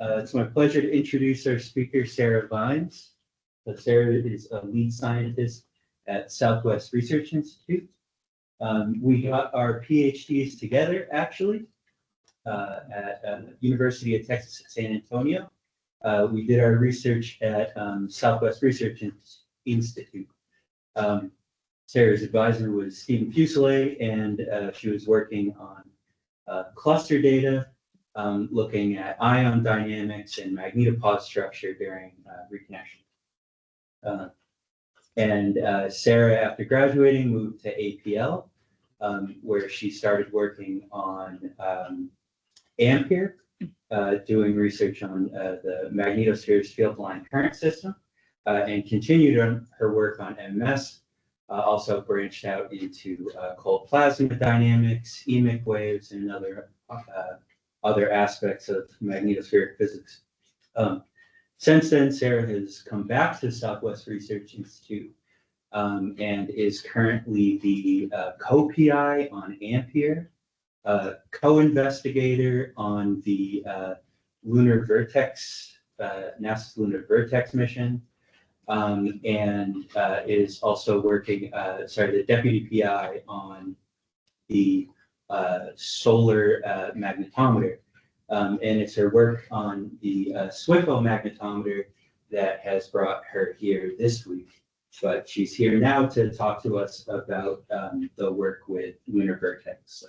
It's my pleasure to introduce our speaker, Sarah Vines. Sarah is a lead scientist at Southwest Research Institute. We got our PhDs together, actually, at University of Texas at San Antonio. We did our research at Southwest Research Institute. Sarah's advisor was Stephen Fuselier, and she was working on cluster data, looking at ion dynamics and magnetopause structure during reconnection. Sarah, after graduating, moved to APL, where she started working on Ampere, doing research on the magnetosphere's field line current system, and continued on her work on MS. Also branched out into cold plasma dynamics, emic waves, and other aspects of magnetospheric physics. Since then, Sarah has come back to Southwest Research Institute and is currently the co-PI on Ampere, co-investigator on the Lunar Vertex, NASA's Lunar Vertex mission, and is also working, the deputy PI on the solar magnetometer. And it's her work on the SwRI magnetometer that has brought her here this week. But she's here now to talk to us about the work with Lunar Vertex.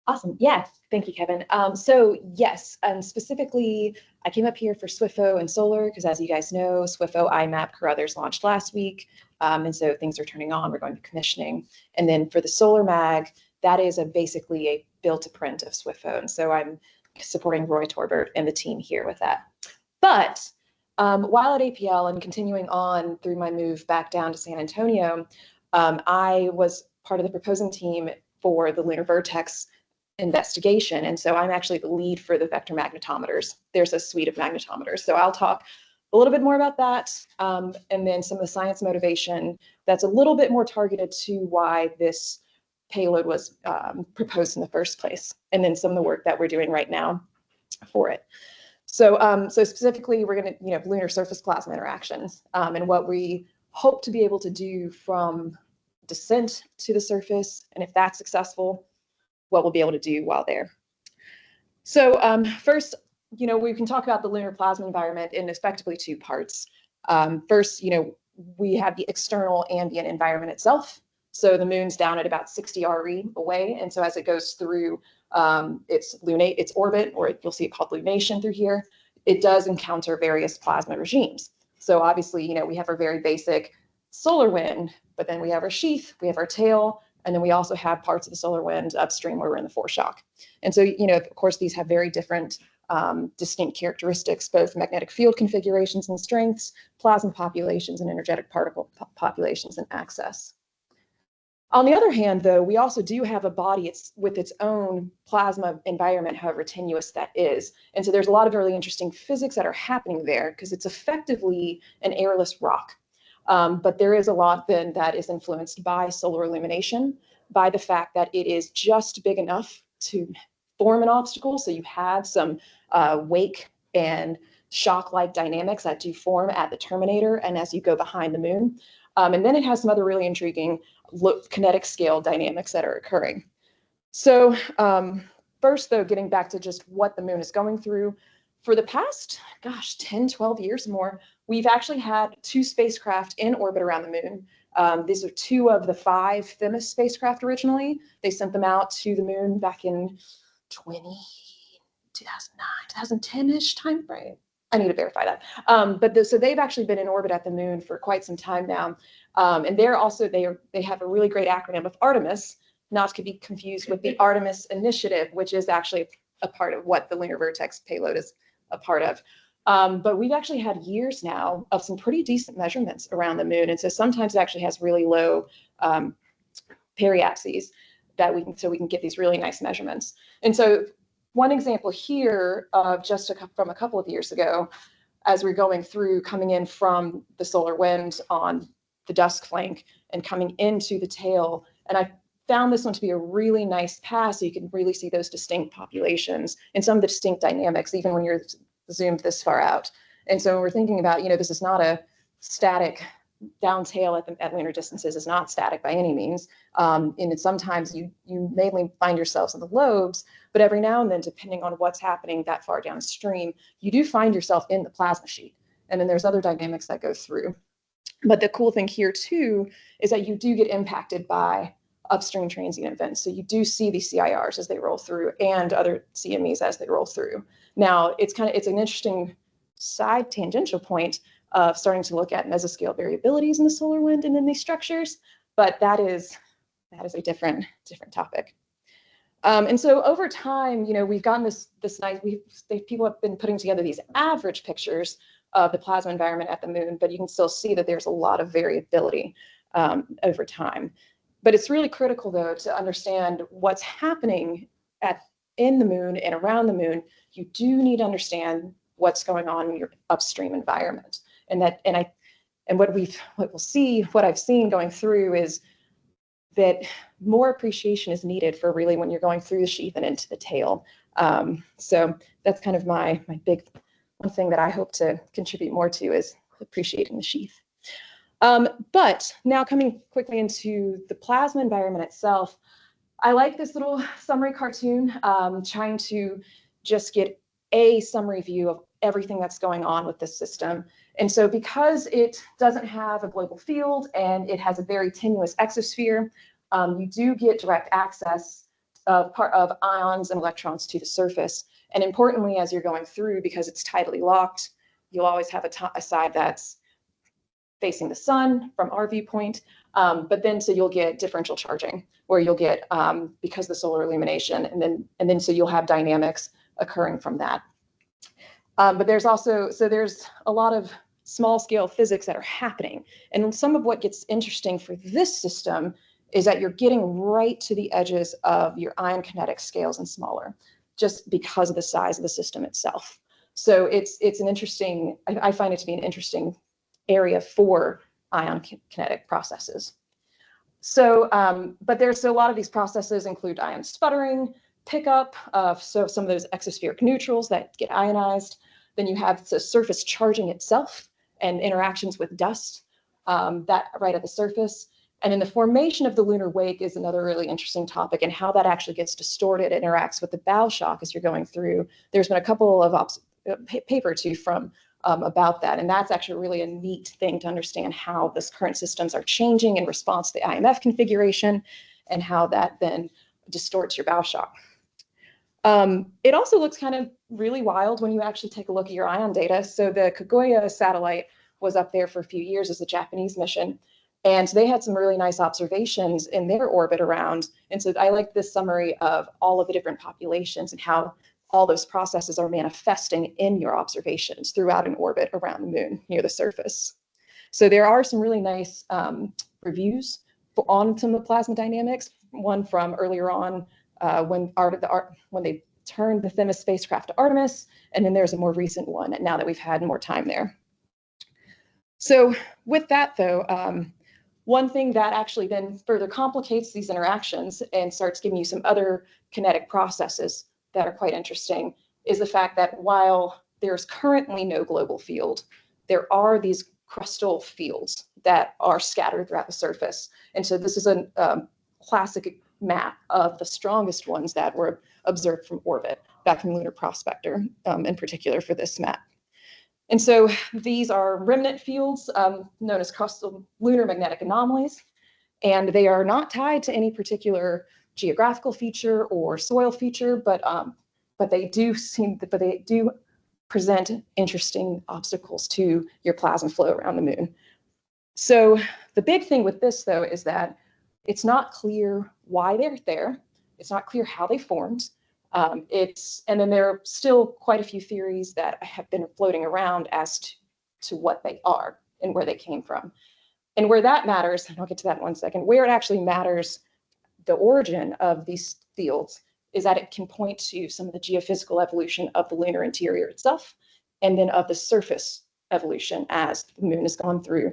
Awesome. Yeah, thank you, Kevin. So yes, specifically, I came up here for SWIFO and solar because, as you guys know, SWIFO, IMAP, Carruthers launched last week. And so things are turning on. We're going to commissioning. And then for the solar mag, that is basically a build-to-print of SWIFO. And so I'm supporting Roy Torbert and the team here with that. But while at APL and continuing on through my move back down to San Antonio, I was part of the proposing team for the Lunar Vertex investigation. And so I'm actually the lead for the vector magnetometers. There's a suite of magnetometers. So I'll talk a little bit more about that, and then some of the science motivation that's a little bit more targeted to why this payload was proposed in the first place, and then some of the work that we're doing right now for it. So, so specifically, we're going to, lunar surface plasma interactions, and what we hope to be able to do from descent to the surface, and if that's successful, what we'll be able to do while there. So first, we can talk about the lunar plasma environment in effectively two parts. First, we have the external ambient environment itself. So the moon's down at about 60 RE away. And so as it goes through its orbit, or you'll see it called lunation through here, it does encounter various plasma regimes. So obviously, we have our very basic solar wind, but then we have our sheath, we have our tail, and then we also have parts of the solar wind upstream where we're in the foreshock. And so, of course, these have very different distinct characteristics, both magnetic field configurations and strengths, plasma populations, and energetic particle populations and access. On the other hand, though, we also do have a body with its own plasma environment, however tenuous that is. And so there's a lot of really interesting physics that are happening there because it's effectively an airless rock. But there is a lot then that is influenced by solar illumination, by the fact that it is just big enough to form an obstacle. So you have some wake and shock-like dynamics that do form at the terminator and as you go behind the moon. And then it has some other really intriguing kinetic scale dynamics that are occurring. So first, though, getting back to just what the moon is going through, for the past, 10, 12 years more, we've actually had 2 spacecraft in orbit around the moon. These are 2 of the 5 Themis spacecraft originally. They sent them out to the moon back in 2009, 2010-ish timeframe. I need to verify that. So they've actually been in orbit at the moon for quite some time now. And they have a really great acronym of Artemis, not to be confused with the Artemis Initiative, which is actually a part of what the Lunar Vertex payload is a part of. But we've actually had years now of some pretty decent measurements around the moon. And so sometimes it actually has really low periapses that we can get these really nice measurements. And so one example here of from a couple of years ago, as we're going through, coming in from the solar wind on the dusk flank and coming into the tail, and I found this one to be a really nice pass, so you can really see those distinct populations and some of the distinct dynamics, even when you're zoomed this far out. And so when we're thinking about, this is not a static down tail at lunar distances, is not static by any means. And sometimes you mainly find yourselves in the lobes, but every now and then, depending on what's happening that far downstream, you do find yourself in the plasma sheet. And then there's other dynamics that go through. But the cool thing here too is that you do get impacted by upstream transient events. So you do see these CIRs as they roll through and other CMEs as they roll through. Now it's an interesting side tangential point of starting to look at mesoscale variabilities in the solar wind and in these structures, but that is a different topic. And so over time, we've gotten this nice, people have been putting together these average pictures of the plasma environment at the moon, but you can still see that there's a lot of variability over time. But it's really critical, though, to understand what's happening in the moon and around the moon. You do need to understand what's going on in your upstream environment, what I've seen going through is that more appreciation is needed for really when you're going through the sheath and into the tail. So that's kind of my big one thing that I hope to contribute more to is appreciating the sheath. But now coming quickly into the plasma environment itself, I like this little summary cartoon, trying to just get a summary view of everything that's going on with this system. And so because it doesn't have a global field and it has a very tenuous exosphere, you do get direct access of ions and electrons to the surface. And importantly, as you're going through, because it's tidally locked, you'll always have a side that's facing the sun from our viewpoint, but then so you'll get differential charging, where you'll get, because of the solar illumination, and then so you'll have dynamics occurring from that. But there's a lot of small scale physics that are happening. And some of what gets interesting for this system is that you're getting right to the edges of your ion kinetic scales and smaller, just because of the size of the system itself. So it's an interesting, I find it to be an interesting area for ion kinetic processes. So, but a lot of these processes include ion sputtering, pickup of some of those exospheric neutrals that get ionized. Then you have the surface charging itself and interactions with dust that right at the surface. And then the formation of the lunar wake is another really interesting topic, and how that actually gets distorted, interacts with the bow shock as you're going through. There's been a couple of paper or two from about that, and that's actually really a neat thing to understand how this current systems are changing in response to the IMF configuration, and how that then distorts your bow shock. It also looks kind of really wild when you actually take a look at your ion data. So the Kaguya satellite was up there for a few years as a Japanese mission, and they had some really nice observations in their orbit around. And so I like this summary of all of the different populations and how all those processes are manifesting in your observations throughout an orbit around the moon near the surface. So there are some really nice reviews on some of the plasma dynamics. One from earlier on when they turned the Themis spacecraft to Artemis, and then there's a more recent one now that we've had more time there. So with that, though, one thing that actually then further complicates these interactions and starts giving you some other kinetic processes that are quite interesting is the fact that while there's currently no global field, there are these crustal fields that are scattered throughout the surface. And so this is a classic map of the strongest ones that were observed from orbit, back from Lunar Prospector in particular for this map. And so these are remnant fields known as crustal lunar magnetic anomalies, and they are not tied to any particular geographical feature or soil feature, but they do present interesting obstacles to your plasma flow around the moon. So the big thing with this, though, is that it's not clear why they're there. It's not clear how they formed. And then there are still quite a few theories that have been floating around as to what they are and where they came from. And where that matters, and I'll get to that in 1 second, where it actually matters, the origin of these fields, is that it can point to some of the geophysical evolution of the lunar interior itself, and then of the surface evolution as the moon has gone through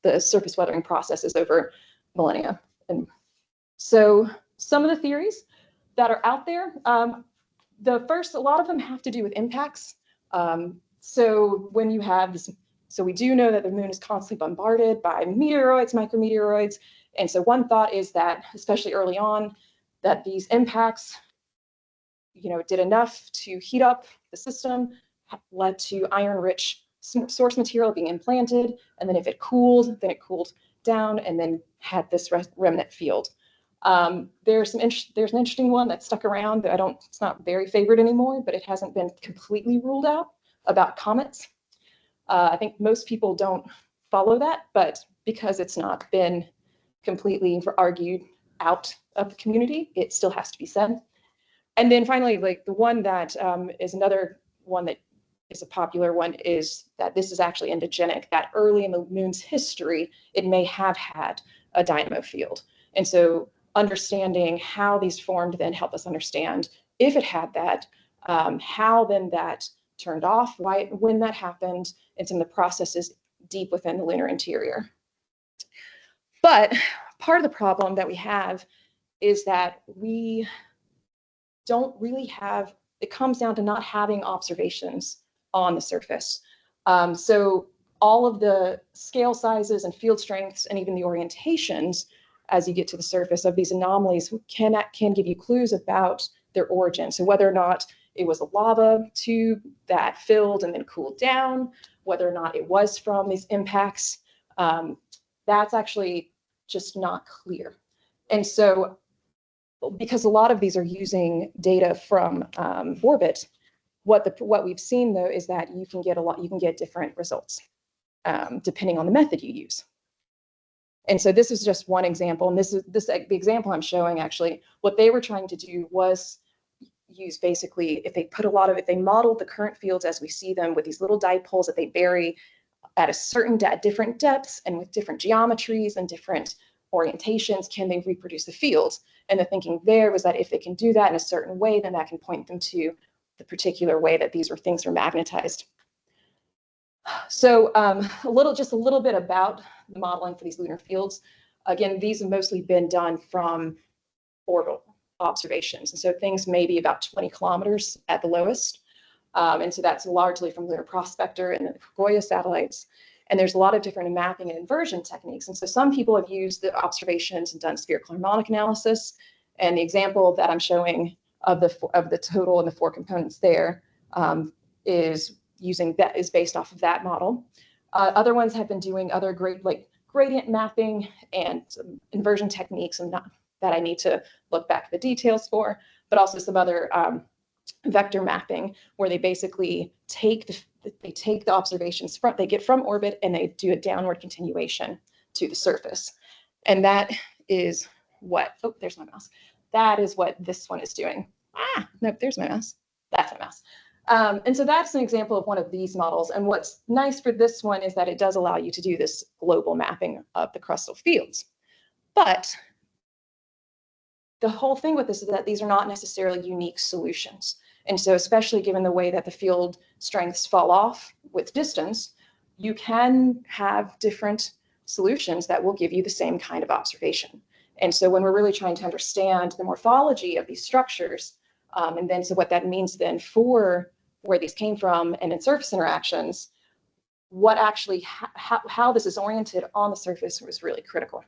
the surface weathering processes over millennia. And So some of the theories that are out there, a lot of them have to do with impacts. So when you have this, so we do know that the moon is constantly bombarded by meteoroids, micrometeoroids. And so one thought is that, especially early on, that these impacts, did enough to heat up the system, led to iron-rich source material being implanted. And then if it cooled, then it cooled down and then had this remnant field. There's an interesting one that stuck around that it's not very favored anymore, but it hasn't been completely ruled out, about comets. I think most people don't follow that, but because it's not been completely argued out of the community, it still has to be said. And then finally, like the one that is another one that is a popular one is that this is actually endogenic, that early in the moon's history, it may have had a dynamo field. And so understanding how these formed then help us understand if it had that, how then that turned off, when that happened, and some of the processes deep within the lunar interior. But part of the problem that we have is that we don't really have, it comes down to not having observations on the surface. So all of the scale sizes and field strengths and even the orientations as you get to the surface of these anomalies can give you clues about their origin. So whether or not it was a lava tube that filled and then cooled down, whether or not it was from these impacts, that's actually just not clear. And so because a lot of these are using data from orbit, what we've seen though is that you can get different results depending on the method you use. And so this is just one example, and the example I'm showing actually, what they were trying to do was use basically, if they modeled the current fields as we see them with these little dipoles that they bury at different depths and with different geometries and different orientations, can they reproduce the fields? And the thinking there was that if they can do that in a certain way, then that can point them to the particular way that things were magnetized. So just a little bit about the modeling for these lunar fields. Again, these have mostly been done from orbital observations. And so things may be about 20 kilometers at the lowest. And so that's largely from Lunar Prospector and the Goya satellites. And there's a lot of different mapping and inversion techniques. And so some people have used the observations and done spherical harmonic analysis. And the example that I'm showing of the total and the four components there is based off of that model. Other ones have been doing other gradient mapping and some inversion techniques, and that I need to look back at the details for, but also some other vector mapping where they basically take the observations they get from orbit and they do a downward continuation to the surface. And that is what, there's my mouse. That is what this one is doing. Nope, there's my mouse. That's my mouse. And so that's an example of one of these models. And what's nice for this one is that it does allow you to do this global mapping of the crustal fields. But the whole thing with this is that these are not necessarily unique solutions. And so especially given the way that the field strengths fall off with distance, you can have different solutions that will give you the same kind of observation. And so when we're really trying to understand the morphology of these structures, and then so what that means then for where these came from and in surface interactions, what actually, how this is oriented on the surface was really critical.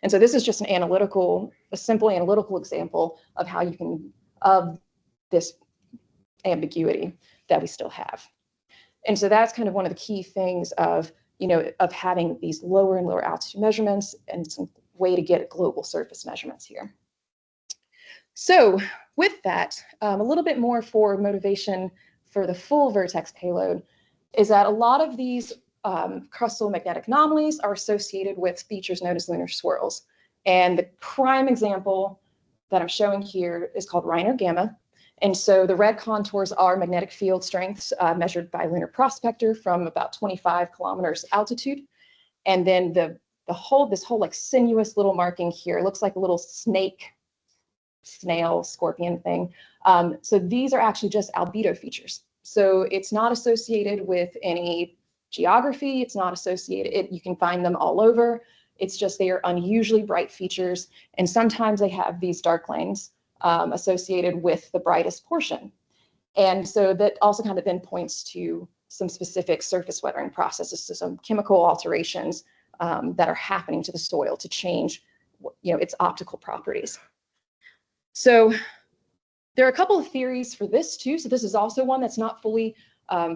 And so this is just a simple analytical example of how you can, of this ambiguity that we still have. And so that's kind of one of the key things of having these lower and lower altitude measurements and some way to get global surface measurements here. So with that, a little bit more for motivation for the full Vertex payload is that a lot of these crustal magnetic anomalies are associated with features known as lunar swirls. And the prime example that I'm showing here is called Reiner Gamma. And so the red contours are magnetic field strengths measured by Lunar Prospector from about 25 kilometers altitude. And then this whole like sinuous little marking here looks like a little snail, scorpion thing. So these are actually just albedo features. So it's not associated with any geography. It's not associated, you can find them all over. It's just they are unusually bright features, and sometimes they have these dark lanes associated with the brightest portion. And so that also kind of then points to some specific surface weathering processes, so some chemical alterations that are happening to the soil to change, its optical properties. So there are a couple of theories for this too. So this is also one that's not fully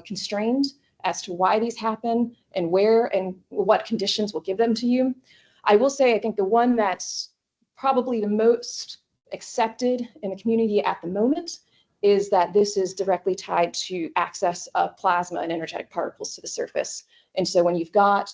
constrained as to why these happen and where and what conditions will give them to you. I will say, I think the one that's probably the most accepted in the community at the moment is that this is directly tied to access of plasma and energetic particles to the surface. And so when you've got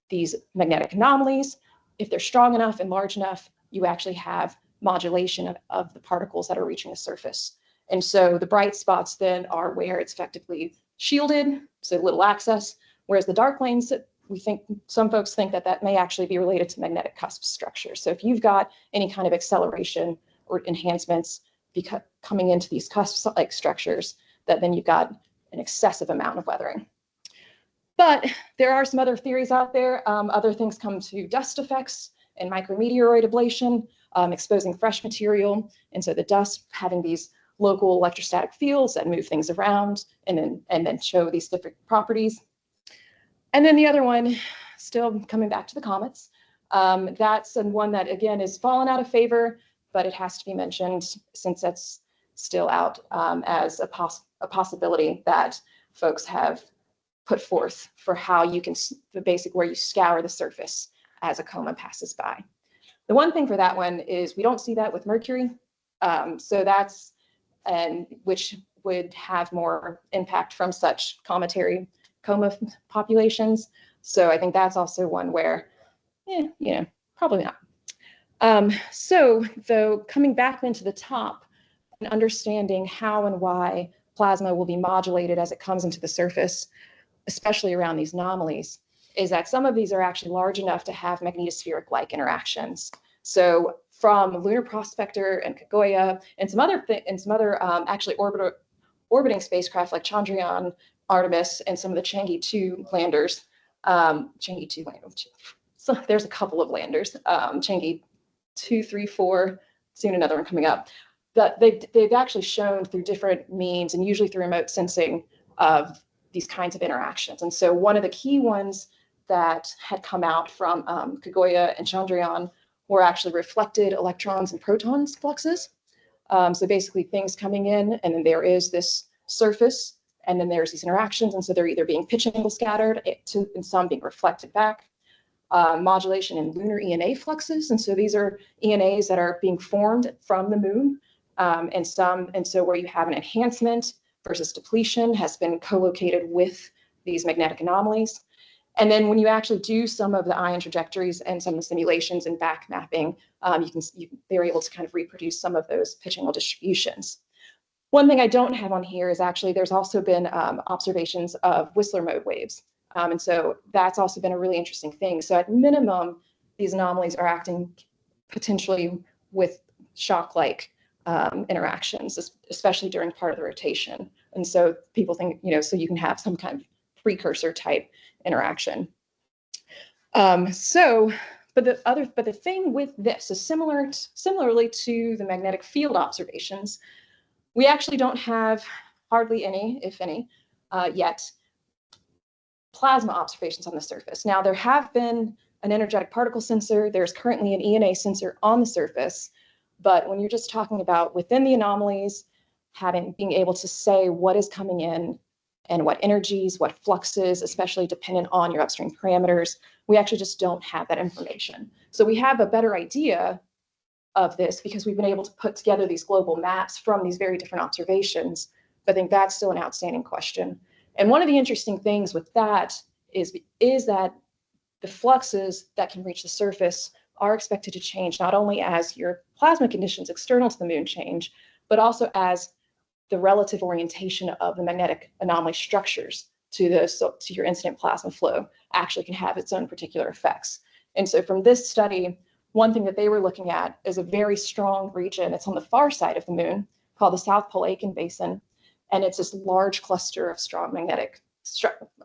these magnetic anomalies, if they're strong enough and large enough, you actually have modulation of the particles that are reaching the surface. And so the bright spots then are where it's effectively shielded, so little access, whereas the dark lanes, we think, some folks think that that may actually be related to magnetic cusp structures. So if you've got any kind of acceleration or enhancements coming into these cusp-like structures, that then you've got an excessive amount of weathering. But there are some other theories out there. Other things come to dust effects and micrometeoroid ablation, exposing fresh material. And so the dust having these local electrostatic fields that move things around and then show these different properties. And then the other one, still coming back to the comets, that's one that, again, is fallen out of favor, but it has to be mentioned since that's still out as a possibility that folks have put forth for how you can, the basic where you scour the surface as a coma passes by. The one thing for that one is we don't see that with Mercury. So that's, and which would have more impact from such cometary coma populations. So I think that's also one where, probably not. So though, coming back into the top and understanding how and why plasma will be modulated as it comes into the surface, especially around these anomalies, is that some of these are actually large enough to have magnetospheric-like interactions. So from Lunar Prospector and Kagoya and some other actually orbiting spacecraft like Chandrayaan, Artemis, and some of the Chang'e 2 landers. So there's a couple of landers, Chang'e 2, 3, 4, soon another one coming up. That they've actually shown through different means and usually through remote sensing of these kinds of interactions. And so one of the key ones that had come out from Kagoya and Chandrayaan were actually reflected electrons and protons fluxes. So basically things coming in, and then there is this surface, and then there's these interactions, and so they're either being pitch angle scattered and some being reflected back. Modulation in lunar ENA fluxes, and so these are ENAs that are being formed from the moon, and so where you have an enhancement versus depletion has been co-located with these magnetic anomalies. And then when you actually do some of the ion trajectories and some of the simulations and back mapping, they're able to kind of reproduce some of those pitch angle distributions. One thing I don't have on here is actually there's also been observations of Whistler mode waves. And so that's also been a really interesting thing. So at minimum, these anomalies are acting potentially with shock-like interactions, especially during part of the rotation. And so people think, so you can have some kind of precursor type interaction. But the thing with this is similarly to the magnetic field observations, we actually don't have hardly any, if any, yet plasma observations on the surface. Now there have been an energetic particle sensor. There's currently an ENA sensor on the surface, but when you're just talking about within the anomalies, being able to say what is coming in and what energies, what fluxes, especially dependent on your upstream parameters, we actually just don't have that information. So we have a better idea of this because we've been able to put together these global maps from these very different observations, but I think that's still an outstanding question. And one of the interesting things with that is that the fluxes that can reach the surface are expected to change not only as your plasma conditions external to the moon change, but also as the relative orientation of the magnetic anomaly structures to your incident plasma flow actually can have its own particular effects. And so from this study, one thing that they were looking at is a very strong region. It's on the far side of the moon called the South Pole Aitken Basin. And it's this large cluster of strong magnetic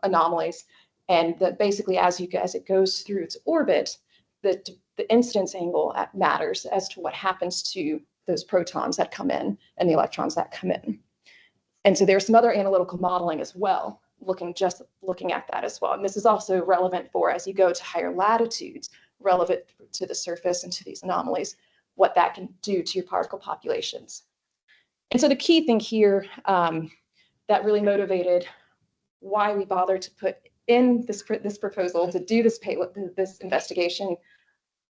anomalies. And that basically as it goes through its orbit, the incidence angle matters as to what happens to those protons that come in and the electrons that come in. And so there's some other analytical modeling as well, looking at that as well. And this is also relevant for as you go to higher latitudes, relevant to the surface and to these anomalies, what that can do to your particle populations. And so the key thing here that really motivated why we bothered to put in this proposal to do this investigation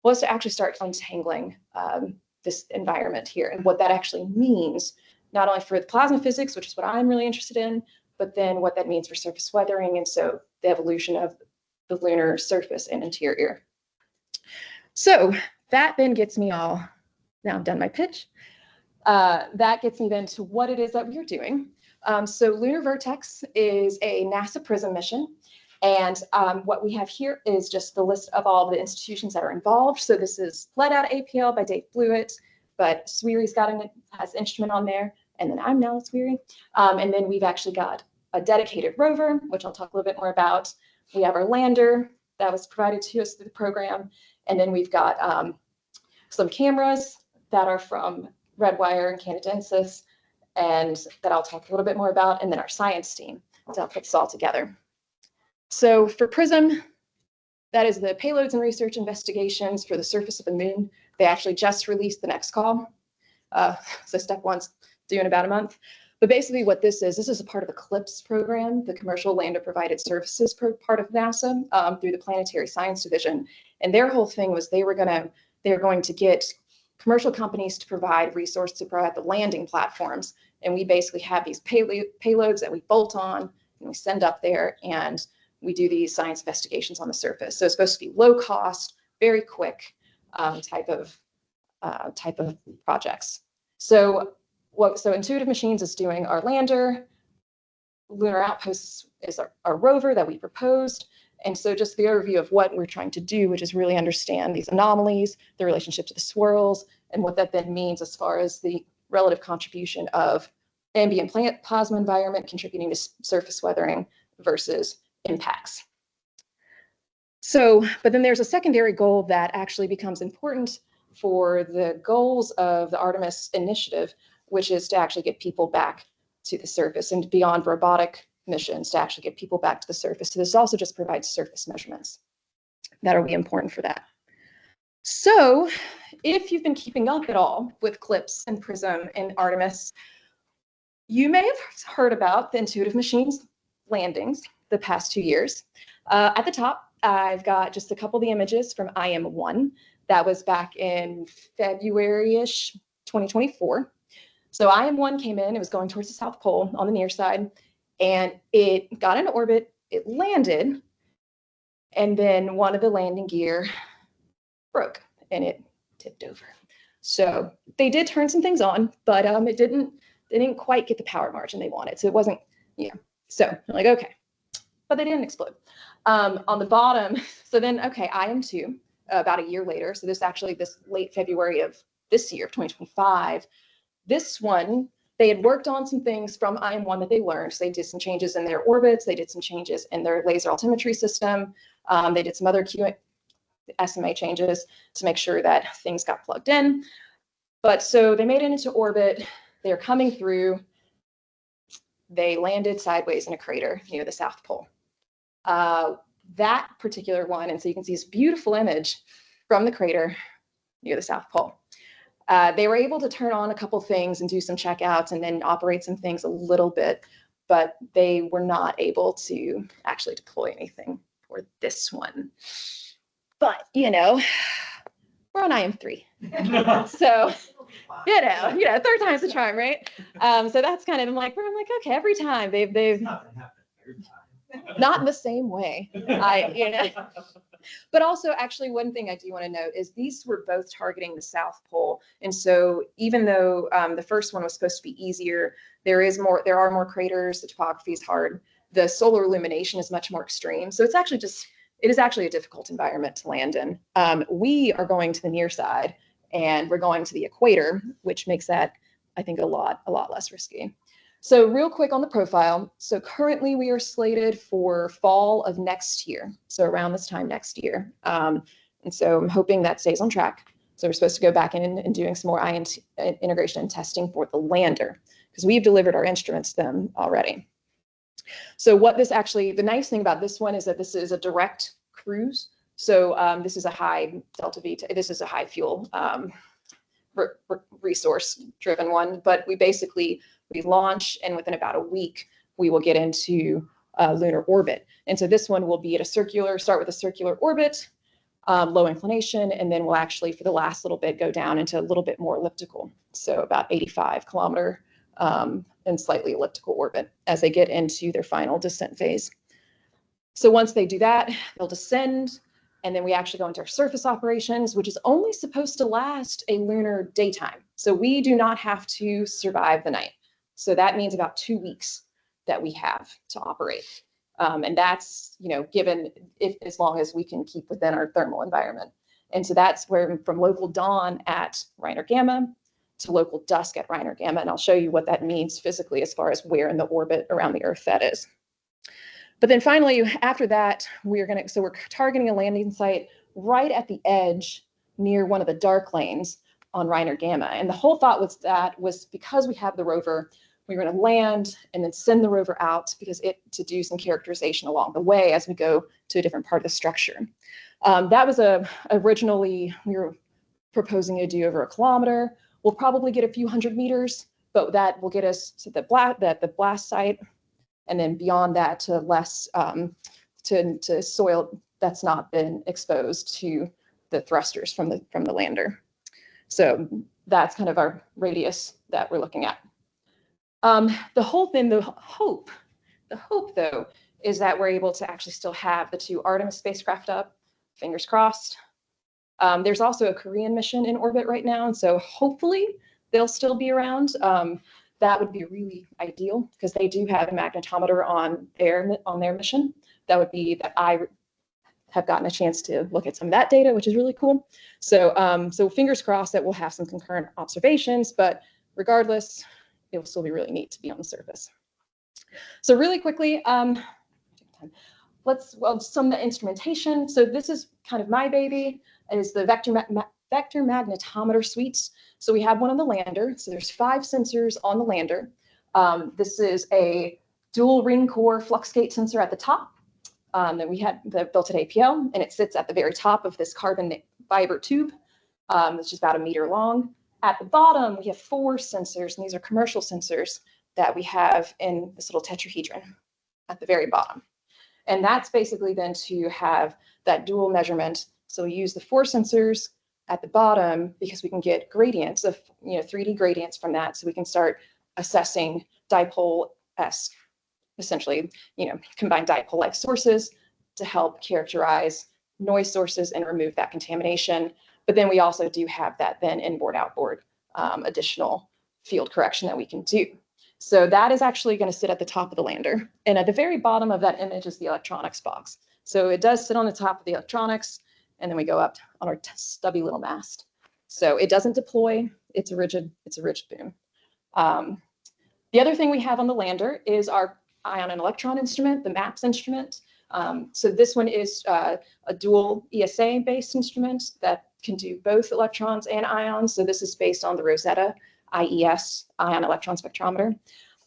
was to actually start untangling this environment here and what that actually means, not only for the plasma physics, which is what I'm really interested in, but then what that means for surface weathering, and so the evolution of the lunar surface and interior. So that then gets me all, now I'm done my pitch. That gets me then to what it is that we are doing. So Lunar Vertex is a NASA PRISM mission. And what we have here is just the list of all the institutions that are involved. So this is led out of APL by Dave Blewett, but SwRI's has an instrument on there, and then I'm now at SwRI. And then we've actually got a dedicated rover, which I'll talk a little bit more about. We have our lander that was provided to us through the program. And then we've got some cameras that are from Redwire and Canadensis, and that I'll talk a little bit more about, and then our science team to help put this all together. So for PRISM, that is the payloads and research investigations for the surface of the moon. They actually just released the next call. So step one's due in about a month. But basically what this is a part of the CLIPS program, the Commercial Lander Provided Services part of NASA through the Planetary Science Division. And their whole thing was they were going to get commercial companies to provide resources to provide the landing platforms. And we basically have these payloads that we bolt on and we send up there, and we do these science investigations on the surface. So it's supposed to be low cost, very quick type of projects. So Intuitive Machines is doing our lander. Lunar Outposts is our rover that we proposed. And so just the overview of what we're trying to do, which is really understand these anomalies, the relationship to the swirls, and what that then means as far as the relative contribution of ambient plasma environment contributing to surface weathering versus impacts. So, but then there's a secondary goal that actually becomes important for the goals of the Artemis initiative, which is to actually get people back to the surface and beyond robotic missions to actually get people back to the surface. So this also just provides surface measurements that'll be important for that. So if you've been keeping up at all with CLIPS and PRISM and Artemis, you may have heard about the Intuitive Machines landings the past 2 years. At the top, I've got just a couple of the images from IM-1. That was back in February-ish 2024. So IM-1 came in, it was going towards the South Pole on the near side, and it got into orbit, it landed, and then one of the landing gear broke and it tipped over. So they did turn some things on, but they didn't quite get the power margin they wanted. So it wasn't, so I'm like, okay, but they didn't explode. On the bottom, so then, okay, IM-2, about a year later, so this late February of this year, 2025, this one, they had worked on some things from IM-1 that they learned. So they did some changes in their orbits, they did some changes in their laser altimetry system, they did some other SMA changes to make sure that things got plugged in. But so they made it into orbit, they're coming through, they landed sideways in a crater near the South Pole. That particular one, and so you can see this beautiful image from the crater near the South Pole. They were able to turn on a couple things and do some checkouts and then operate some things a little bit, but they were not able to actually deploy anything for this one. But, we're on IM-3. So, third time's the charm, right? So that's kind of, I'm like, okay, every time they've not in the same way. But also, actually, one thing I do want to note is these were both targeting the South Pole. And so even though the first one was supposed to be easier, there are more craters, the topography is hard, the solar illumination is much more extreme. So it is actually a difficult environment to land in. We are going to the near side and we're going to the equator, which makes that, I think, a lot less risky. So real quick on the profile. So currently we are slated for fall of next year. So around this time next year. And And so I'm hoping that stays on track. So we're supposed to go back in and doing some more integration and testing for the lander, because we've delivered our instruments to them already. So what this actually, the nice thing about this one is that this is a direct cruise. So this is a high delta V, this is a high fuel resource driven one, but we launch, and within about a week, we will get into lunar orbit. And so this one will be at start with a circular orbit, low inclination, and then we'll actually, for the last little bit, go down into a little bit more elliptical. So about 85 kilometer and slightly elliptical orbit as they get into their final descent phase. So once they do that, they'll descend, and then we actually go into our surface operations, which is only supposed to last a lunar daytime. So we do not have to survive the night. So that means about 2 weeks that we have to operate. And that's, given as long as we can keep within our thermal environment. And so that's where from local dawn at Reiner Gamma to local dusk at Reiner Gamma. And I'll show you what that means physically as far as where in the orbit around the Earth that is. But then finally, after that, we're targeting a landing site right at the edge near one of the dark lanes on Reiner Gamma. And the whole thought was because we have the rover, we were going to land and then send the rover out to do some characterization along the way as we go to a different part of the structure. That was originally, we were proposing to do over 1 kilometer. We'll probably get a few hundred meters, but that will get us to the blast site. And then beyond that to less, to soil that's not been exposed to the thrusters from the lander. So that's kind of our radius that we're looking at. The hope though, is that we're able to actually still have the 2 Artemis spacecraft up, fingers crossed. There's also a Korean mission in orbit right now, and so hopefully they'll still be around. That would be really ideal because they do have a magnetometer on their mission. That would be that I have gotten a chance to look at some of that data, which is really cool. So, so fingers crossed that we'll have some concurrent observations, but regardless, it will still be really neat to be on the surface. So really quickly, some of the instrumentation. So this is kind of my baby. It is the vector magnetometer suites. So we have one on the lander. So there's 5 sensors on the lander. This is a dual ring core flux gate sensor at the top that we had built at APL, and it sits at the very top of this carbon fiber tube, which is about 1 meter long. At the bottom, we have 4 sensors, and these are commercial sensors that we have in this little tetrahedron at the very bottom. And that's basically then to have that dual measurement. So we use the 4 sensors at the bottom because we can get gradients of 3D gradients from that, so we can start assessing dipole-esque, essentially, combined dipole-like sources to help characterize noise sources and remove that contamination. But then we also do have that then inboard outboard additional field correction that we can do. So that is actually going to sit at the top of the lander, and at the very bottom of that image is the electronics box. So it does sit on the top of the electronics, and then we go up on our stubby little mast. So it doesn't deploy. It's a rigid boom. The other thing we have on the lander is our ion and electron instrument, the MAPS instrument. So this one is a dual ESA-based instrument that can do both electrons and ions. So this is based on the Rosetta IES, ion electron spectrometer.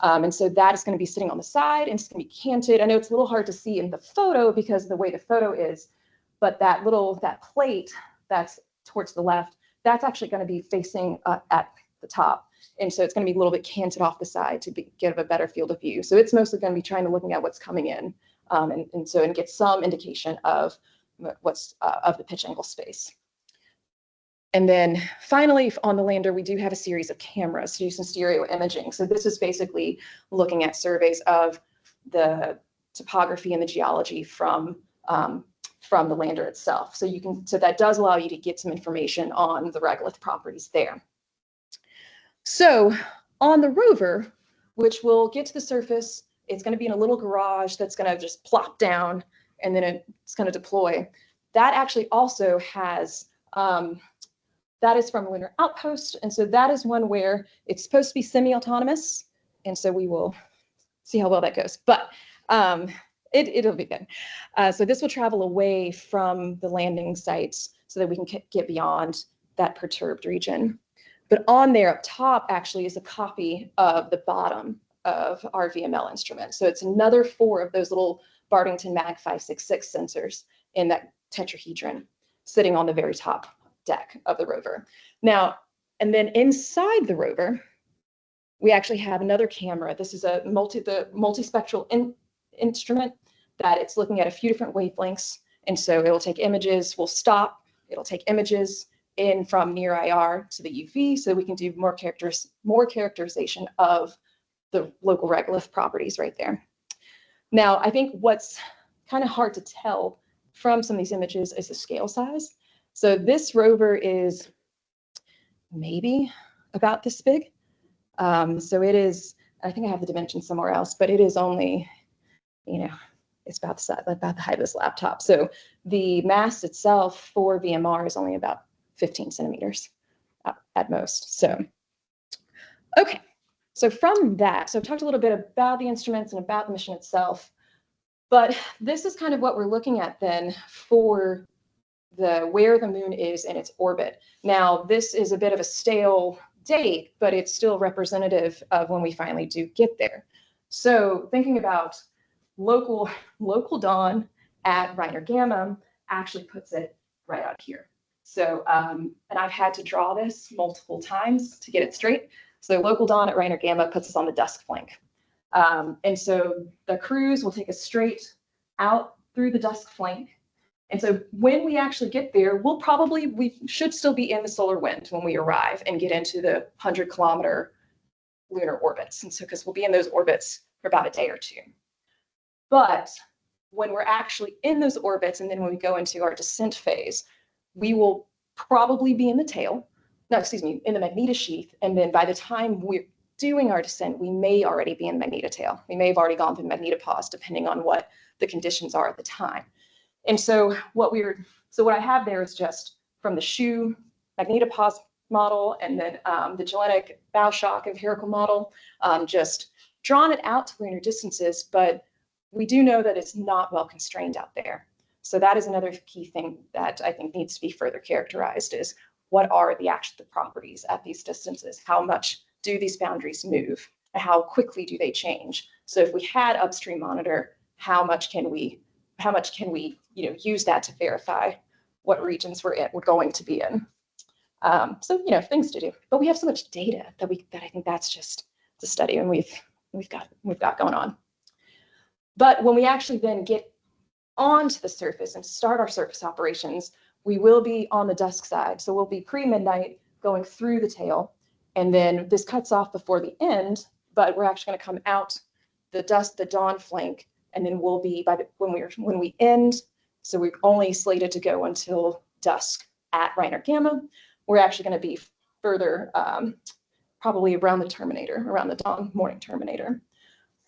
And so that is going to be sitting on the side, and it's going to be canted. I know it's a little hard to see in the photo because of the way the photo is, but that plate that's towards the left, that's actually going to be facing at the top. And so it's going to be a little bit canted off the side to give a better field of view. So it's mostly going to be looking at what's coming in, and get some indication of what's of the pitch angle space. And then finally, on the lander, we do have a series of cameras to do some stereo imaging. So this is basically looking at surveys of the topography and the geology from the lander itself. So that does allow you to get some information on the regolith properties there. So on the rover, which will get to the surface, it's going to be in a little garage that's going to just plop down, and then it's going to deploy. That actually also has, that is from Lunar Outpost. And so that is one where it's supposed to be semi-autonomous. And so we will see how well that goes. But it'll be good. So this will travel away from the landing sites. so that we can get beyond that perturbed region. But on there up top actually is a copy of the bottom of our VML instrument. So it's another 4 of those little Bardington Mag 566 sensors in that tetrahedron sitting on the very top deck of the rover. Now, and then inside the rover, we actually have another camera. This is the multispectral instrument that it's looking at a few different wavelengths. And so it'll take images, we'll stop, it'll take images in from near IR to the UV so we can do more characterization of the local regolith properties right there. Now, I think what's kind of hard to tell from some of these images is the scale size. So this rover is maybe about this big. So it is, I think I have the dimensions somewhere else, but it is only, it's about the height of this laptop. So the mast itself for VMR is only about 15 centimeters at most. So, okay. So from that, so I've talked a little bit about the instruments and about the mission itself, but this is kind of what we're looking at then for where the moon is in its orbit. Now, this is a bit of a stale date, but it's still representative of when we finally do get there. So thinking about local dawn at Reiner Gamma actually puts it right out here. So, and I've had to draw this multiple times to get it straight. So local dawn at Reiner Gamma puts us on the dusk flank. And so the cruise will take us straight out through the dusk flank. And so when we actually get there, we should still be in the solar wind when we arrive and get into the 100-kilometer lunar orbits. And so, because we'll be in those orbits for about a day or two. But when we're actually in those orbits, and then when we go into our descent phase, we will probably be in the tail, in the magnetosheath. And then by the time we're doing our descent, we may already be in the magnetotail. We may have already gone through magnetopause, depending on what the conditions are at the time. And so what I have there is just from the SHU magnetopause model and then the Gelenek bow shock empirical model, just drawn it out to lunar distances, but we do know that it's not well constrained out there. So that is another key thing that I think needs to be further characterized is what are the properties at these distances? How much do these boundaries move? How quickly do they change? So if we had upstream monitor, how much can we use that to verify what regions we're going to be in? So things to do, but we have so much data that I think that's just to study, and we've got going on. But when we actually then get onto the surface and start our surface operations, we will be on the dusk side. So we'll be pre-midnight going through the tail, and then this cuts off before the end, but we're actually going to come out the dawn flank, and then we'll be when we end. So we're only slated to go until dusk at Reiner Gamma. We're actually going to be further, probably around the dawn morning terminator.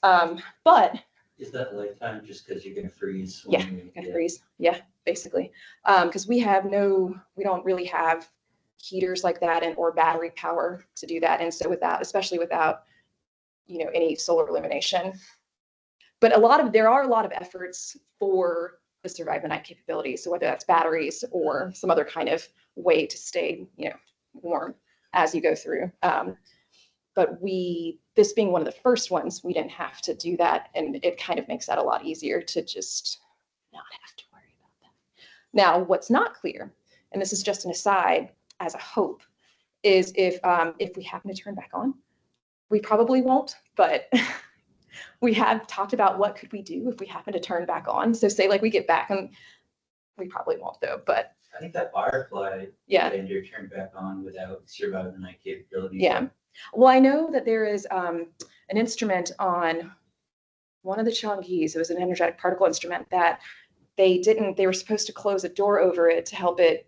But is that lifetime just because you're going to freeze? Yeah, you're going to freeze. Yeah, basically. Because we don't really have heaters like that or battery power to do that. And so especially without, any solar illumination. But there are a lot of efforts for the survive the night capability. So whether that's batteries or some other kind of way to stay, warm as you go through. But this being one of the first ones, we didn't have to do that. And it kind of makes that a lot easier to just not have to worry about that. Now, what's not clear, and this is just an aside as a hope, is if we happen to turn back on, we probably won't, but we have talked about what could we do if we happen to turn back on. So say we get back, and we probably won't though, but. I think that Firefly Ranger turned back on without survive the night capability. Yeah. Well, I know that there is an instrument on one of the Chang'es. It was an energetic particle instrument that they were supposed to close a door over it to help it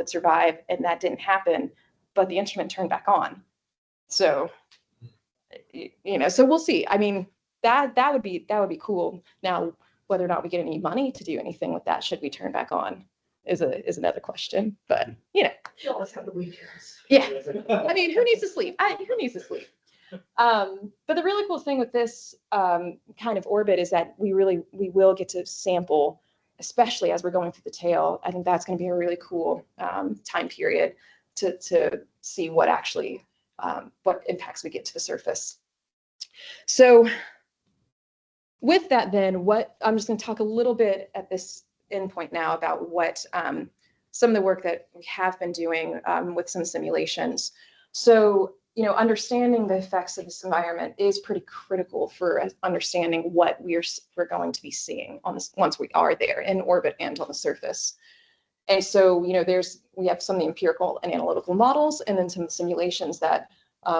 survive, and that didn't happen, but the instrument turned back on. So, so we'll see. I mean, that would be cool. Now, whether or not we get any money to do anything with that, should we turn back on, is another question. But You always have the weekends. yeah. I mean, who needs to sleep? Who needs to sleep? But the really cool thing with this kind of orbit is that we will get to sample especially as we're going through the tail, I think that's going to be a really cool time period to see what actually, what impacts we get to the surface. So with that then, I'm just going to talk a little bit at this endpoint now about what some of the work that we have been doing with some simulations. So, understanding the effects of this environment is pretty critical for understanding what we're going to be seeing on this once we are there in orbit and on the surface. And so, we have some of the empirical and analytical models, and then some simulations that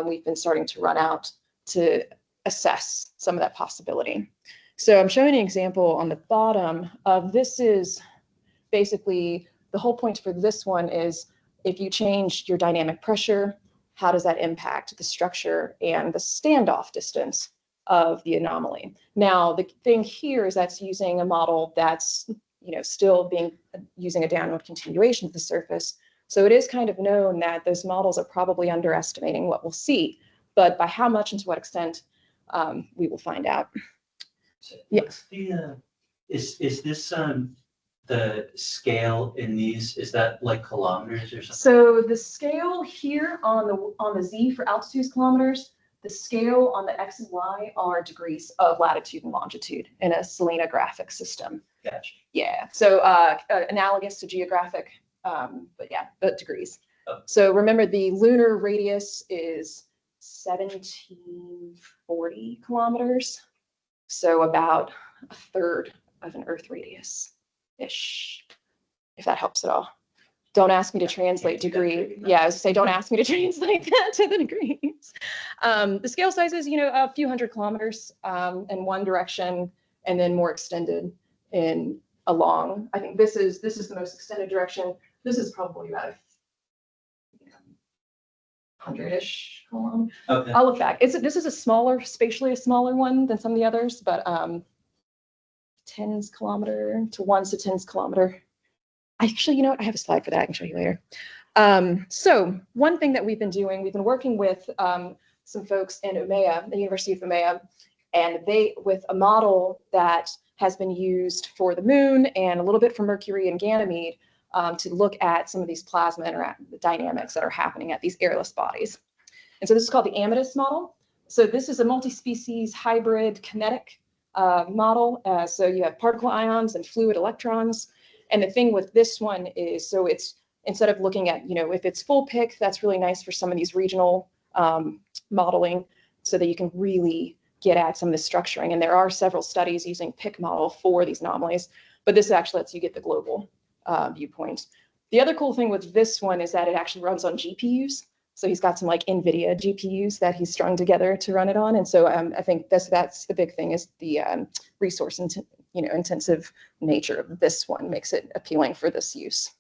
we've been starting to run out to assess some of that possibility. So I'm showing an example on the bottom of this. Is basically the whole point for this one is if you change your dynamic pressure, how does that impact the structure and the standoff distance of the anomaly? Now, the thing here is that's using a model that's still using a downward continuation of the surface. So it is kind of known that those models are probably underestimating what we'll see, but by how much and to what extent, we will find out. So Yes. Is this the scale in these? Is that like kilometers or something? So the scale here on the Z for altitude kilometers, the scale on the X and Y are degrees of latitude and longitude in a selenographic system. Gotcha. Yeah. So analogous to geographic, but degrees. Oh. So remember, the lunar radius is 1740 kilometers. So about a third of an Earth radius-ish, if that helps at all. Don't ask me to translate degree. Yeah, I was gonna say, don't ask me to translate that to the degrees. The scale size is, a few hundred kilometers in one direction, and then more extended in along. I think this is the most extended direction. This is probably about 100-ish kilometers. Okay. I'll look back. This is spatially a smaller one than some of the others, but tens kilometer to ones to tens kilometer. Actually, I have a slide for that I can show you later. So one thing that we've been doing, we've been working with some folks in Umea, the University of Umea, and with a model that has been used for the moon and a little bit for Mercury and Ganymede to look at some of these plasma dynamics that are happening at these airless bodies. And so this is called the Amadeus model. So this is a multi-species hybrid kinetic model. So you have particle ions and fluid electrons. And the thing with this one is, so it's, instead of looking at, if it's full pick, that's really nice for some of these regional modeling so that you can really get at some of the structuring. And there are several studies using pick model for these anomalies, but this actually lets you get the global viewpoint. The other cool thing with this one is that it actually runs on GPUs. So he's got some like NVIDIA GPUs that he's strung together to run it on. And so I think that's the big thing, is the resource intensive nature of this one makes it appealing for this use.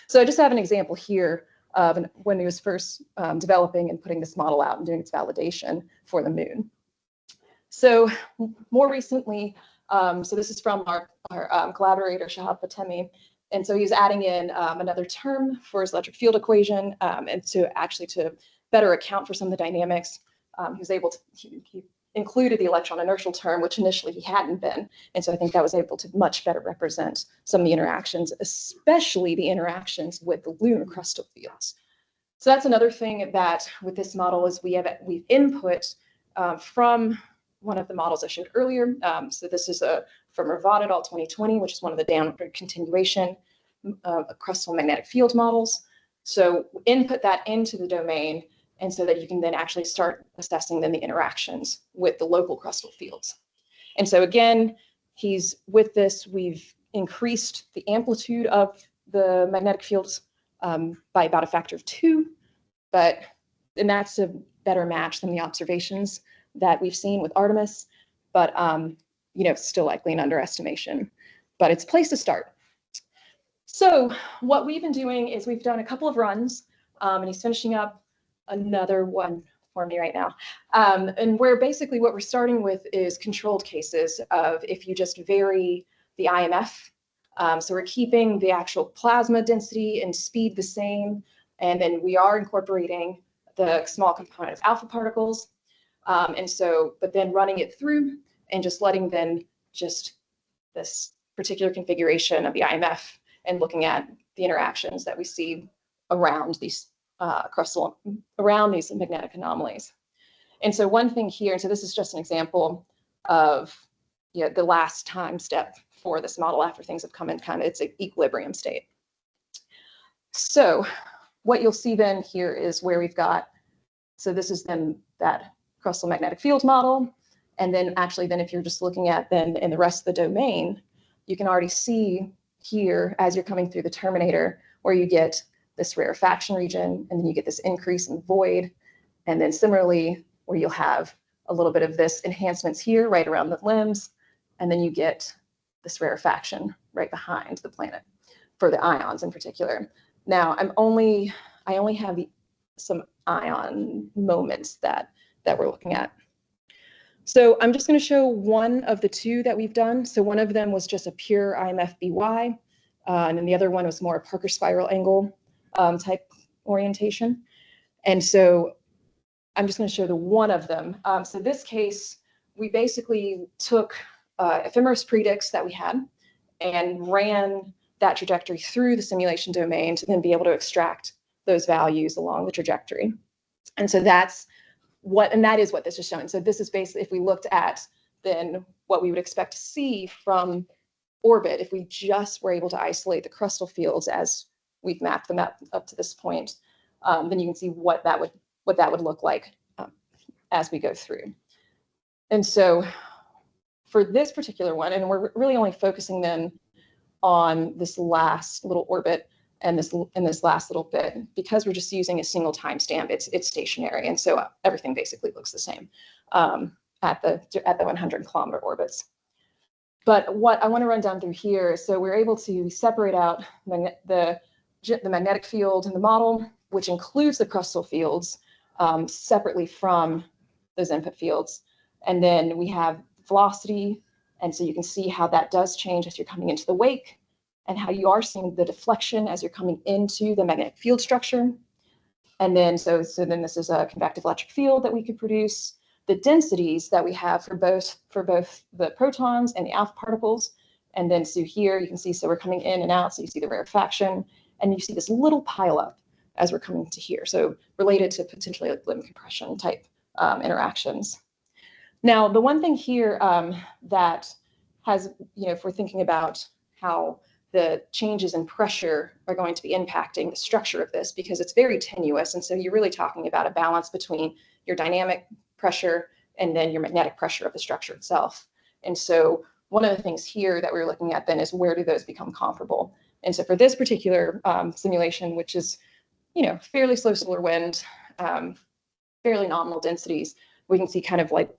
So I just have an example here of when he was first developing and putting this model out and doing its validation for the moon. So more recently, so this is from our collaborator, Shahab Fatemi. And so he's adding in another term for his electric field equation, and to better account for some of the dynamics, he was able to, he included the electron inertial term, which initially he hadn't been. And so I think that was able to much better represent some of the interactions, especially the interactions with the lunar crustal fields. So that's another thing that with this model is we've input from one of the models I showed earlier. So this is from Ravad et al. 2020, which is one of the downward continuation crustal magnetic field models. So input that into the domain, and so that you can then actually start assessing then the interactions with the local crustal fields. And so again, with this, we've increased the amplitude of the magnetic fields by about a factor of 2, and that's a better match than the observations that we've seen with Artemis, but still likely an underestimation, but it's a place to start. So what we've been doing is we've done a couple of runs, and he's finishing up another one for me right now. And where basically what we're starting with is controlled cases of if you just vary the IMF. So we're keeping the actual plasma density and speed the same, and then we are incorporating the small component of alpha particles. But then running it through and just letting then just this particular configuration of the IMF and looking at the interactions that we see around these around these magnetic anomalies. And so one thing here, and so this is just an example of the last time step for this model after things have come in kind of its equilibrium state. So what you'll see then here is where we've got, so this is then that crustal magnetic field model. And then actually then if you're just looking at then in the rest of the domain, you can already see here as you're coming through the terminator where you get this rarefaction region, and then you get this increase in void. And then similarly, where you'll have a little bit of this enhancements here right around the limbs, and then you get this rarefaction right behind the planet for the ions in particular. Now, I only have some ion moments that we're looking at. So I'm just going to show one of the two that we've done. So one of them was just a pure IMF-BY, and then the other one was more a Parker spiral angle type orientation. And so I'm just going to show the one of them. So this case, we basically took ephemeris predicts that we had and ran that trajectory through the simulation domain to then be able to extract those values along the trajectory. And so that is what this is showing. So this is basically, if we looked at then what we would expect to see from orbit, if we just were able to isolate the crustal fields as we've mapped them up to this point, then you can see what that would look like as we go through. And so for this particular one, and we're really only focusing then on this last little orbit and this last little bit, because we're just using a single timestamp, it's stationary, and so everything basically looks the same at the 100-kilometer orbits. But what I want to run down through here, so we're able to separate out the magnetic field in the model, which includes the crustal fields, separately from those input fields. And then we have velocity, and so you can see how that does change as you're coming into the wake, and how you are seeing the deflection as you're coming into the magnetic field structure. And then so then this is a convective electric field that we could produce. The densities that we have for both the protons and the alpha particles. And then so here you can see, so we're coming in and out, so you see the rarefaction, and you see this little pileup as we're coming to here. So related to potentially like limb compression type interactions. Now, the one thing here that has, if we're thinking about how the changes in pressure are going to be impacting the structure of this, because it's very tenuous. And so you're really talking about a balance between your dynamic pressure and then your magnetic pressure of the structure itself. And so one of the things here that we're looking at then is where do those become comparable? And so for this particular simulation, which is, fairly slow solar wind, fairly nominal densities, we can see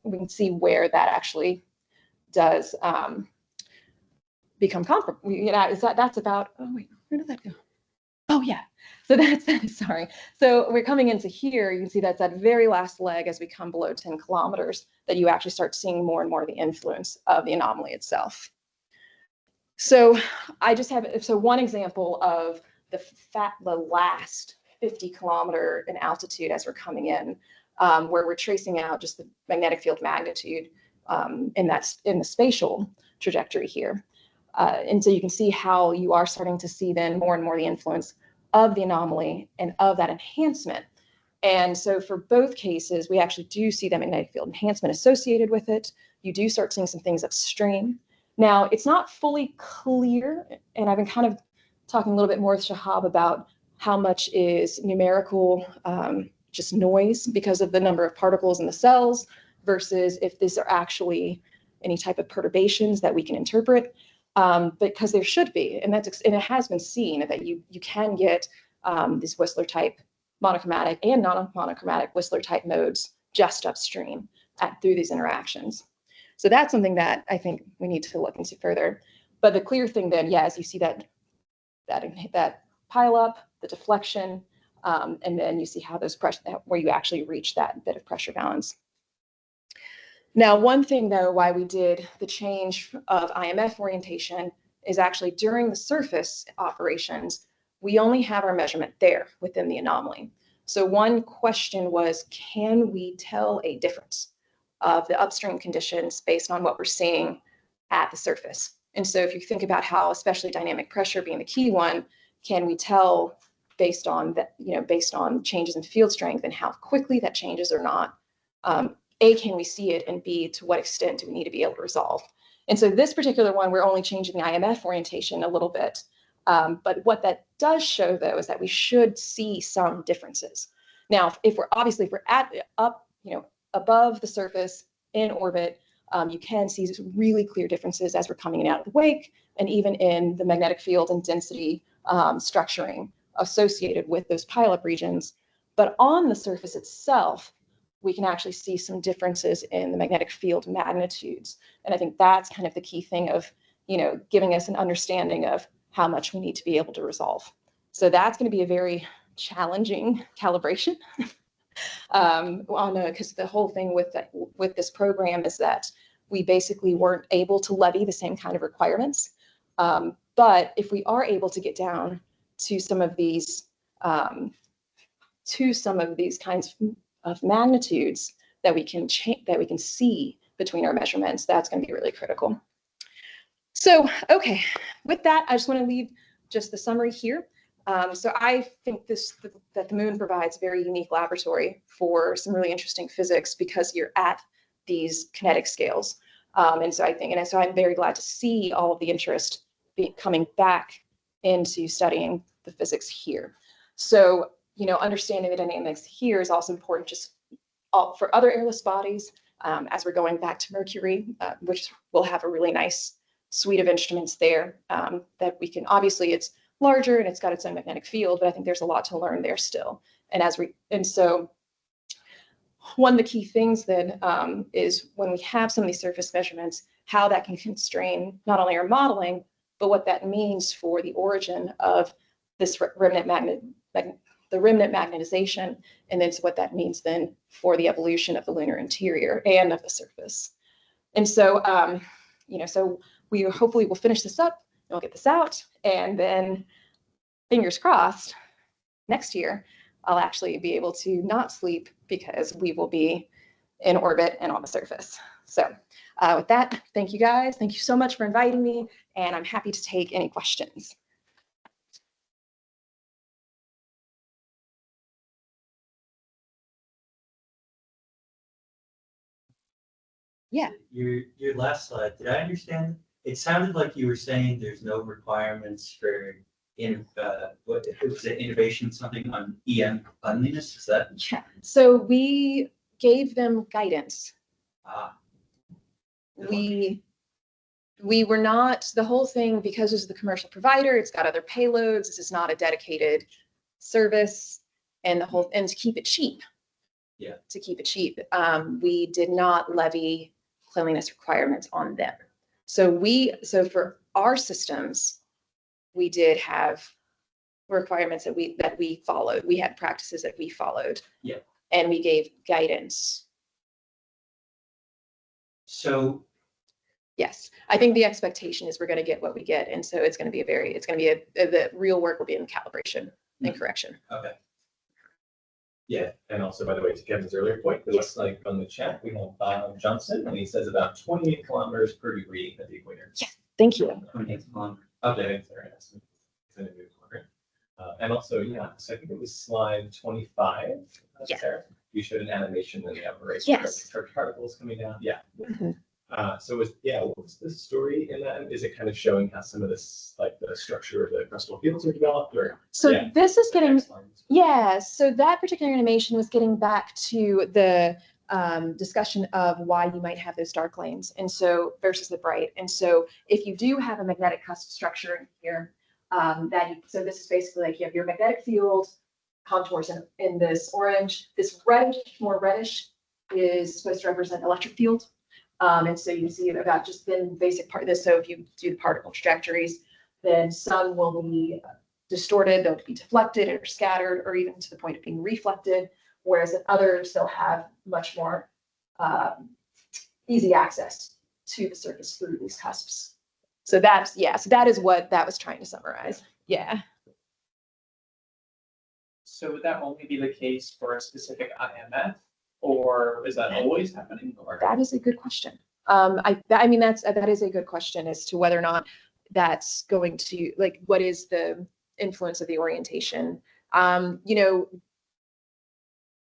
we can see where that actually does become comparable. That's about, oh wait, where did that go? Oh yeah, so that's, sorry. So we're coming into here, you can see that's that very last leg as we come below 10 kilometers that you actually start seeing more and more of the influence of the anomaly itself. So I just have, one example of the last 50 kilometer in altitude as we're coming in, where we're tracing out just the magnetic field magnitude in the spatial trajectory here. And so you can see how you are starting to see then more and more the influence of the anomaly and of that enhancement. And so for both cases, we actually do see that magnetic field enhancement associated with it. You do start seeing some things upstream. Now, it's not fully clear, and I've been kind of talking a little bit more with Shahab about how much is numerical just noise because of the number of particles in the cells versus if these are actually any type of perturbations that we can interpret. Because there should be, and it has been seen that you can get these Whistler type monochromatic and non-monochromatic Whistler type modes just upstream through these interactions. So that's something that I think we need to look into further. But the clear thing then, as you see that pile up, the deflection, and then you see how those pressure, where you actually reach that bit of pressure balance. Now, one thing though, why we did the change of IMF orientation is actually during the surface operations, we only have our measurement there within the anomaly. So one question was, can we tell a difference of the upstream conditions based on what we're seeing at the surface? And so if you think about how, especially dynamic pressure being the key one, can we tell based on that, based on changes in field strength and how quickly that changes or not? A, can we see it? And B, to what extent do we need to be able to resolve? And so this particular one, we're only changing the IMF orientation a little bit. But what that does show, though, is that we should see some differences. Now, if we're at above the surface in orbit, you can see really clear differences as we're coming in out of the wake, and even in the magnetic field and density structuring associated with those pileup regions. But on the surface itself, we can actually see some differences in the magnetic field magnitudes. And I think that's kind of the key thing of, giving us an understanding of how much we need to be able to resolve. So that's going to be a very challenging calibration. Because the whole thing with this program is that we basically weren't able to levy the same kind of requirements. But if we are able to get down to some of these kinds of magnitudes that we can see between our measurements, that's going to be really critical. So, okay, with that, I just want to leave just the summary here. So I think that the moon provides a very unique laboratory for some really interesting physics because you're at these kinetic scales. And so I'm very glad to see all of the interest coming back into studying the physics here. So, understanding the dynamics here is also important just for other airless bodies as we're going back to Mercury, which will have a really nice suite of instruments there that we can, obviously it's larger and it's got its own magnetic field, but I think there's a lot to learn there still. And so one of the key things then is when we have some of these surface measurements, how that can constrain not only our modeling, but what that means for the origin of this remnant magnetization, and then what that means then for the evolution of the lunar interior and of the surface. And so, so we hopefully will finish this up, and we'll get this out, and then fingers crossed, next year, I'll actually be able to not sleep because we will be in orbit and on the surface. So with that, thank you guys. Thank you so much for inviting me, and I'm happy to take any questions. Yeah. Your last slide, did I understand? It sounded like you were saying there's no requirements for what was it, innovation, something on EM cleanliness? Is that? Yeah. So we gave them guidance. We were not, the whole thing, because this is the commercial provider, it's got other payloads, this is not a dedicated service, and to keep it cheap. Yeah. To keep it cheap, we did not levy cleanliness requirements on them. So for our systems, we did have requirements that we followed. We had practices that we followed. Yeah. And we gave guidance. So yes, I think the expectation is we're going to get what we get, and so it's going to be the real work will be in calibration and correction. Okay. Yeah, and also, by the way, to Kevin's earlier point, it looks like on the chat we have Bob Johnson, and he says about 28 kilometers per degree at the equator. Yeah, thank you. 28 kilometers. Okay, sorry, it's in a new quadrant. And also, yeah, so I think it was slide 25. Yeah. Sarah, you showed an animation in the upper right. Yes. Charged particles coming down. Yeah. Mm-hmm. What was the story in that? Is it kind of showing how some of this, like the structure of the crustal fields are developed, or? So yeah, this is getting, yeah. So that particular animation was getting back to the discussion of why you might have those dark lanes, and so versus the bright. And so if you do have a magnetic cusp structure in here, so this is basically like you have your magnetic field contours in this orange. This more reddish is supposed to represent electric field. And so you see about just the basic part of this. So if you do the particle trajectories, then some will be distorted, they'll be deflected or scattered, or even to the point of being reflected, whereas others, they'll have much more easy access to the surface through these cusps. So that is what that was trying to summarize. Yeah. So would that only be the case for a specific IMF? Or is that always happening? Or? That is a good question. I mean, that is a good question as to whether or not that's going to, like, what is the influence of the orientation? You know,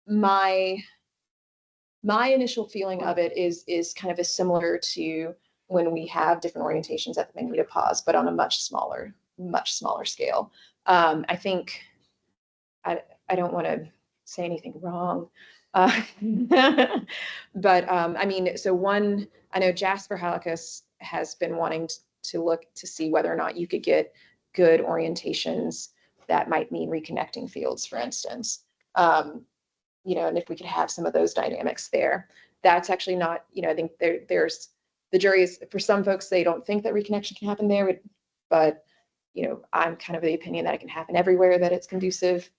my initial feeling of it is kind of similar to when we have different orientations at the magnetopause, but on a much smaller scale. I think I don't want to say anything wrong. But I mean, so one, I know Jasper Hallekas has been wanting to look to see whether or not you could get good orientations that might mean reconnecting fields, for instance. You know, and if we could have some of those dynamics there. That's actually not, you know, I think there's the jury is, for some folks, they don't think that reconnection can happen there, but you know, I'm kind of the opinion that it can happen everywhere that it's conducive,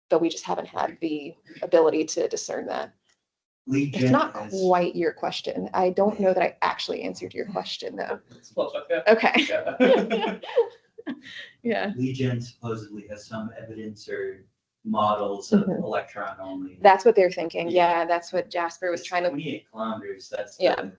but we just haven't had the ability to discern that. Lead It's gen not has, quite your question. I don't know that I actually answered your question though. It's close, okay. Okay. Yeah. Yeah. lead gen supposedly has some evidence or models of Mhm. electron only. That's what they're thinking. Yeah. Yeah, that's what Jasper was It's trying to. 28 kilometers, that's Yeah.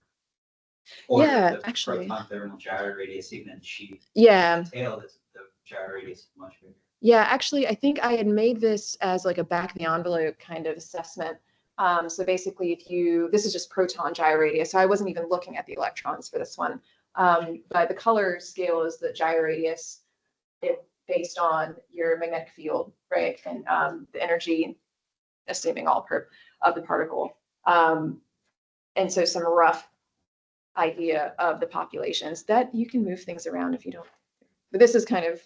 or Yeah, the actually. proton thermal gyro radius, even in sheath. Yeah. Tail, the gyro radius is much bigger. Yeah, actually, I think I had made this as like a back of the envelope kind of assessment. So basically, this is just proton gyro radius. So I wasn't even looking at the electrons for this one. But the color scale is the gyro radius based on your magnetic field, right? And the energy, assuming all of the particle. And so some rough idea of the populations that you can move things around if you don't. But this is kind of,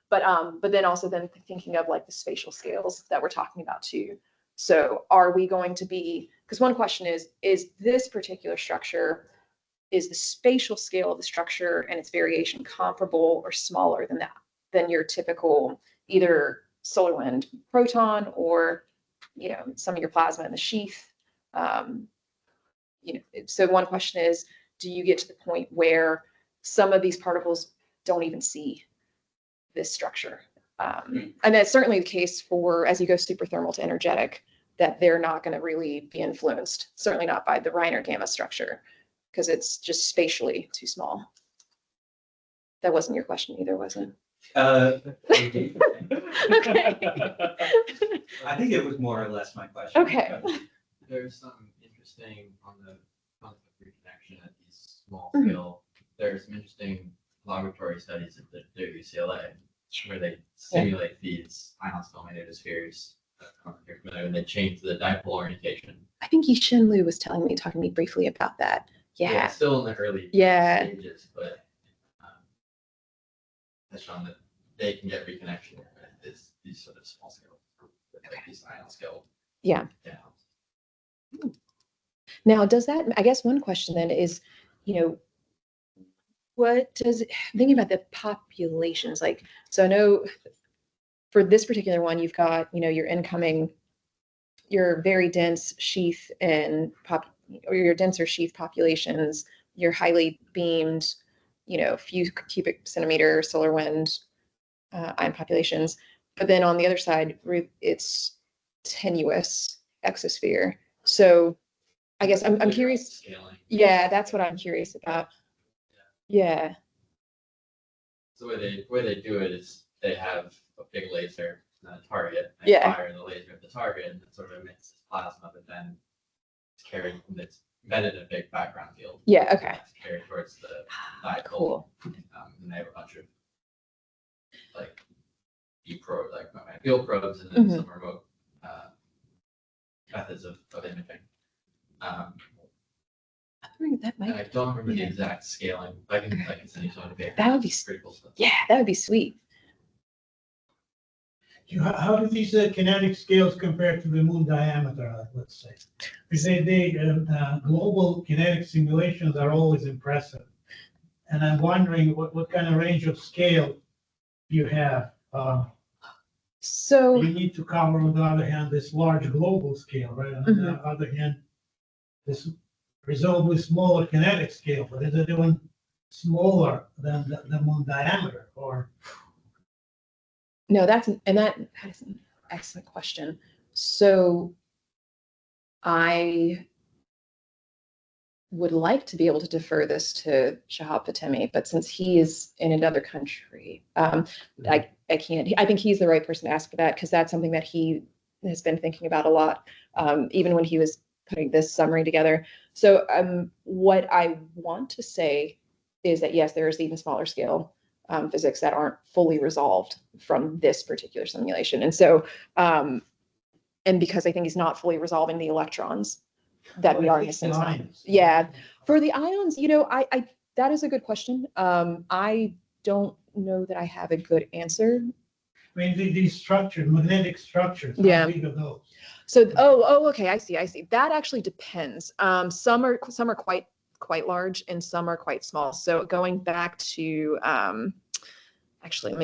but then also then thinking of like the spatial scales that we're talking about too. So are we going to be, because one question is this particular structure, is the spatial scale of the structure and its variation comparable or smaller than that, than your typical either solar wind proton or, you know, some of your plasma in the sheath. You know, so one question is, do you get to the point where some of these particles don't even see this structure? And that's certainly the case for, as you go super thermal to energetic, that they're not going to really be influenced, certainly not by the Reiner gamma structure, because it's just spatially too small. That wasn't your question either, was it? Okay. Okay. I think it was more or less my question. Okay. There's some interesting on the concept of reconnection at these small Mhm. scale. There's some interesting laboratory studies at the UCLA where they simulate these ion scale magnetospheres. You're familiar, and they change the dipole orientation. I think Yishin Lu was talking to me briefly about that. Yeah. It's still in the early Yeah. stages, but has shown that they can get reconnection at these sort of small scale, like these ion scale. Yeah. Yeah. Now, does that, I guess one question then is, you know, what does, thinking about the populations, like, so I know for this particular one, you've got, you know, your incoming, your very dense sheath and or your denser sheath populations, your highly beamed, you know, few cubic centimeter solar wind ion populations. But then on the other side, it's tenuous exosphere. So I guess I'm curious. Scaling. Yeah, that's what I'm curious about. Yeah. So the way they do it is they have a big laser and a target. And Yeah. fire the laser at the target and it sort of emits this plasma, but then it's carried, it's embedded in a big background field. Yeah, okay. It's carried towards the dipole. Cool. And they have a bunch of like like field probes and then Mhm. some remote methods of imaging. That might. And I don't remember the Yeah. exact scaling. I can send you some of the paper. That would be It's pretty cool stuff. Yeah, that would be sweet. How do these kinetic scales compare to the moon diameter, let's say? Because global kinetic simulations are always impressive. And I'm wondering what kind of range of scale you have. So You need to cover, on the other hand, this large global scale, right? And on the other hand, this presumably smaller kinetic scale, but is it even smaller than the moon diameter, or? no, that's an excellent question. So would like to be able to defer this to Shahab Fatemi, but since he is in another country, I can't. I think he's the right person to ask for that because that's something that he has been thinking about a lot, even when he was putting this summary together. So what I want to say is that yes, there is even smaller scale physics that aren't fully resolved from this particular simulation. And so, and because I think he's not fully resolving the electrons that we are missing. Yeah, for the ions, I that is a good question. I don't know that I have a good answer. I mean, these structures, magnetic structures, Yeah. how big are those? So, okay, I see. That actually depends. Some are quite large, and some are quite small. So going back to, actually, let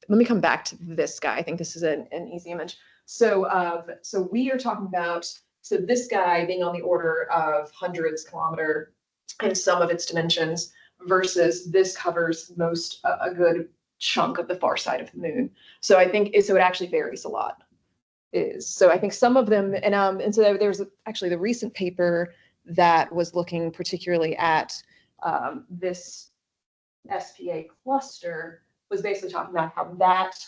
me come back to this guy. I think this is an easy image. So, so we are talking about, so this guy being on the order of hundreds kilometer in some of its dimensions versus this covers a good chunk of the far side of the moon. So I think, so it actually varies a lot. So I think some of them, and so there's actually the recent paper that was looking particularly at this SPA cluster was basically talking about how that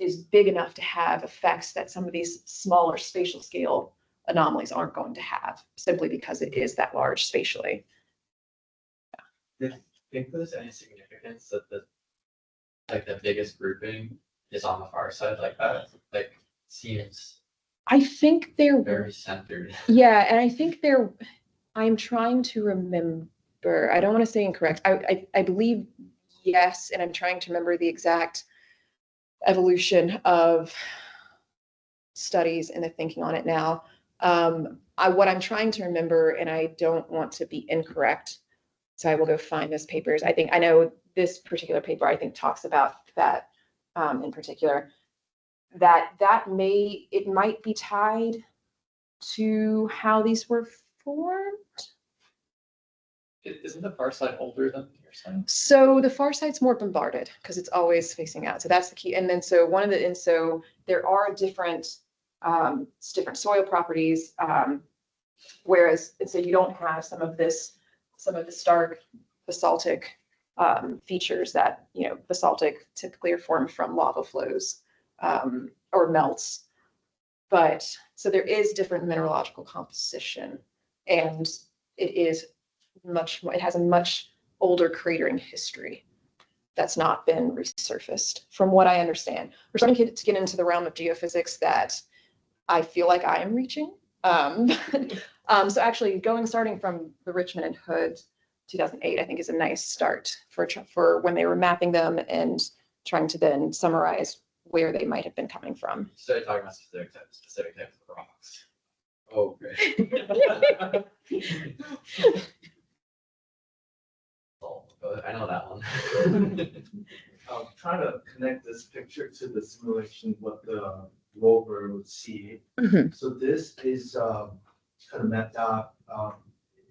is big enough to have effects that some of these smaller spatial scale anomalies aren't going to have, simply because it is that large spatially. Do you think there's any significance that the biggest grouping is on the far side like that? Like, seems I think they're very centered. Yeah, and I think I'm trying to remember. I don't want to say incorrect. I believe yes, and I'm trying to remember the exact evolution of studies and the thinking on it now. What I'm trying to remember, and I don't want to be incorrect, so I will go find those papers. I know this particular paper, I think, talks about that in particular. It might be tied to how these were formed. Isn't the far side older than your side? So the far side's more bombarded because it's always facing out. So that's the key. And then so there are different soil properties, whereas so you don't have some of the stark basaltic features that basaltic typically are formed from lava flows or melts. But so there is different mineralogical composition, and it has a much older cratering history that's not been resurfaced, from what I understand. We're starting to get into the realm of geophysics that I feel like I am reaching. So actually, starting from the Richmond and Hood 2008, I think is a nice start for when they were mapping them and trying to then summarize where they might have been coming from. So you're talking about specific types of rocks. Oh, okay. I know that one. I'm trying to connect this picture to the simulation, what the rover would see. Mhm. So this is kind of mapped out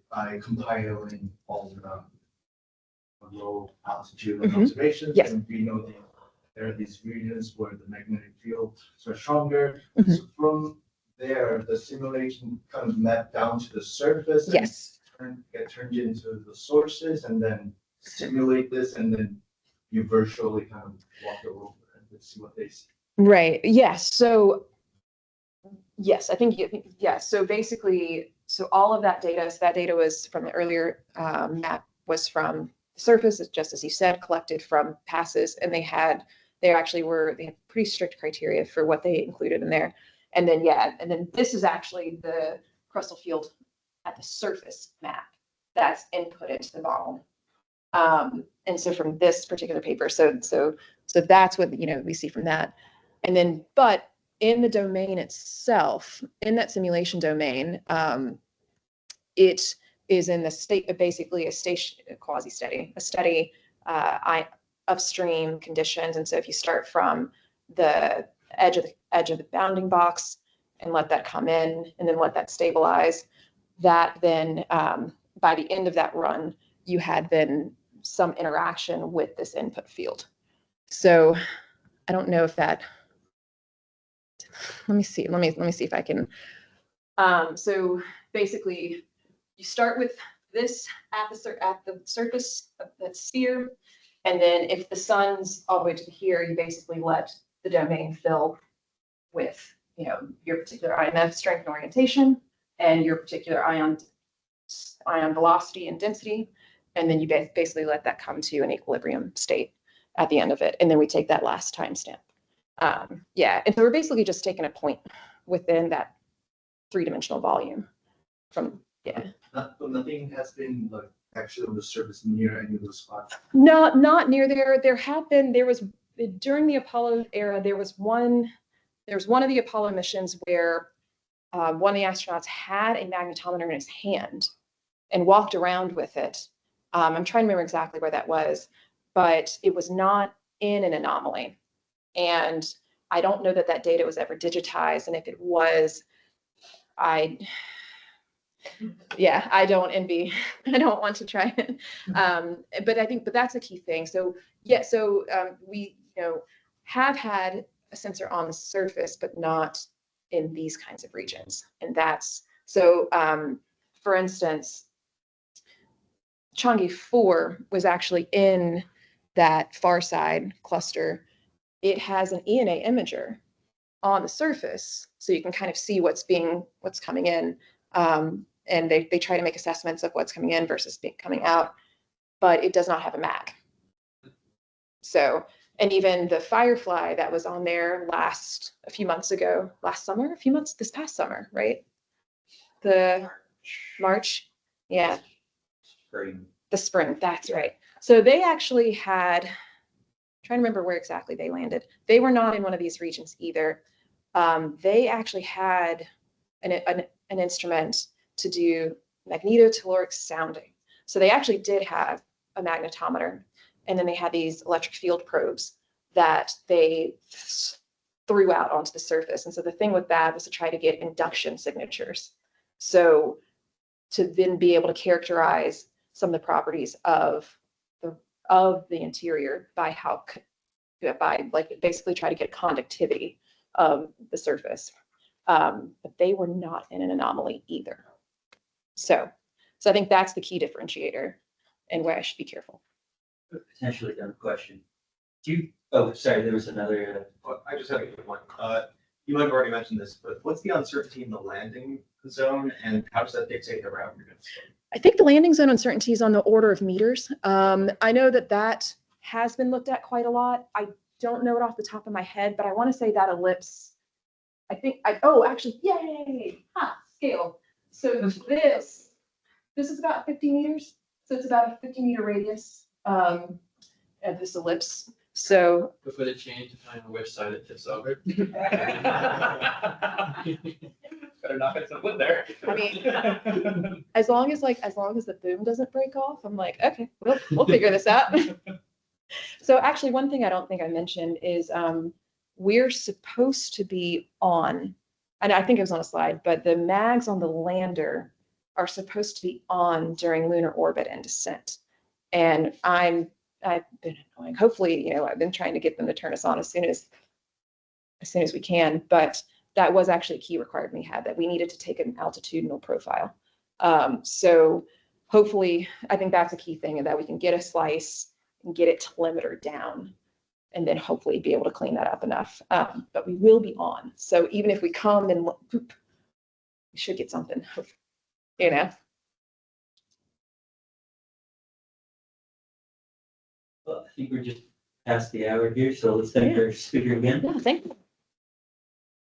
by compiling all the low altitude Mhm. observations. Yes. And we know there are these regions where the magnetic fields are stronger. Mhm. So from there, the simulation kind of mapped down to the surface. And Yes. get turned into the sources and then simulate this, and then you virtually kind of walk it over and see what they see. Right. Yes. So yes, I think yes. So basically, all of that data. So that data was from the earlier map, was from the surface, just as you said, collected from passes, and they had pretty strict criteria for what they included in there. And then this is actually the crustal field at the surface map that's input into the model. And so from this particular paper, so that's what we see from that. And then, but in the domain itself, in that simulation domain, it is in the state, basically a quasi-steady, upstream conditions. And so if you start from the edge of the bounding box and let that come in, and then let that stabilize, that then by the end of that run, you had then some interaction with this input field. So I don't know if that. Let me see if I can. So basically, you start with this at the surface of the sphere. And then if the sun's all the way to here, you basically let the domain fill with, your particular IMF strength and orientation and your particular ion velocity and density. And then you basically let that come to an equilibrium state at the end of it. And then we take that last timestamp. Yeah, and so we're basically just taking a point within that three-dimensional volume from, yeah. Nothing has been like actually on the surface near any of those spots. No, not near there. There was during the Apollo era, there was one of the Apollo missions where one of the astronauts had a magnetometer in his hand and walked around with it. I'm trying to remember exactly where that was, but it was not in an anomaly. And I don't know that data was ever digitized. And if it was, I don't envy, I don't want to try it. But that's a key thing. So yeah, we, have had a sensor on the surface, but not in these kinds of regions. And that's, so for instance, Chang'e 4 was actually in that far side cluster. It has an ENA imager on the surface, so you can kind of see what's coming in. And they try to make assessments of what's coming in versus coming out, but it does not have a MAC. So, and even the Firefly that was on there this past summer, right? The March, yeah. Spring. The spring, that's right. So they actually had, I'm trying to remember where exactly they landed. They were not in one of these regions either. They actually had an instrument to do magnetotelluric sounding. So they actually did have a magnetometer, and then they had these electric field probes that they threw out onto the surface. And so the thing with that was to try to get induction signatures. So to then be able to characterize some of the properties of the interior by basically try to get conductivity of the surface. But they were not in an anomaly either. So I think that's the key differentiator and where I should be careful. Potentially dumb question. Oh, sorry, there was another. I just have a quick one. You might have already mentioned this, but what's the uncertainty in the landing zone and how does that dictate the route you're going to take? I think the landing zone uncertainty is on the order of meters. I know that has been looked at quite a lot. I don't know it off the top of my head, but I want to say that ellipse, actually, yay, scale. So this is about 50 meters. So it's about a 50-meter radius of this ellipse. So Would it change depending on which side it tips over? Better knock it some wood there. I mean, as long as the boom doesn't break off, I'm like, okay, we'll figure this out. So actually, one thing I don't think I mentioned is we're supposed to be on, and I think it was on a slide, but the mags on the lander are supposed to be on during lunar orbit and descent. And I've been annoying. Hopefully, I've been trying to get them to turn us on as soon as we can. But that was actually a key requirement we had, that we needed to take an altitudinal profile. So hopefully, I think that's a key thing, and that we can get a slice and get it telemetered down, and then hopefully be able to clean that up enough. But we will be on. So even if we come and we should get something, Well, I think we're just past the hour here, so let's thank our speaker again. No, thank you.